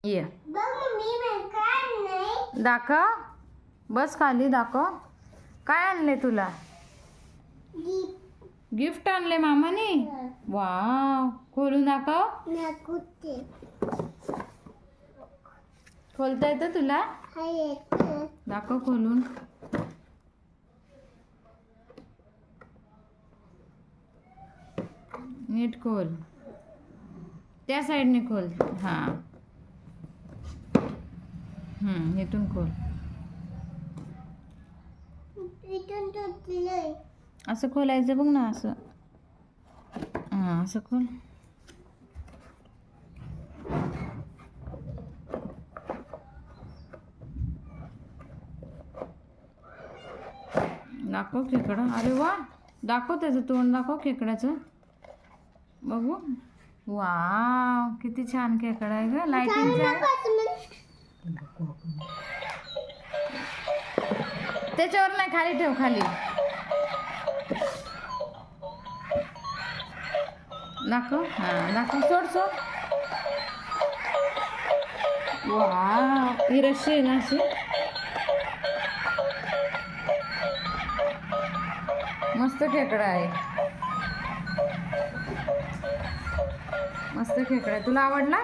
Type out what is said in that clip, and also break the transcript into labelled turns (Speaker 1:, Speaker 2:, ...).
Speaker 1: ये दाखव. बस खाली दाखव. काय आणले तुला? गिफ्ट आणले मामाने. वाव, खोलून दाखव. खोलता येतं तुला? दाखव खोलून. नीट खोल. त्या साईडने खोल. हां, इथून खोल. असं खोलायचं बघ ना, असं. हां, असं खोल. दाखव खेकडं. अरे वा, दाखव त्याचं तोंड. दाखव खेकड्याचं. बघू. वाव, किती छान खेकडा आहे ग. लाईटिंगचं आहे. त्याच्यावर नाही, खाली ठेव. खाली दाखव. हां, दाखव. सोड सोड. वाव, ही रशी आहे ना अशी. मस्त खेकडा आहे. मस्त खेकडा आहे. तुला आवडला?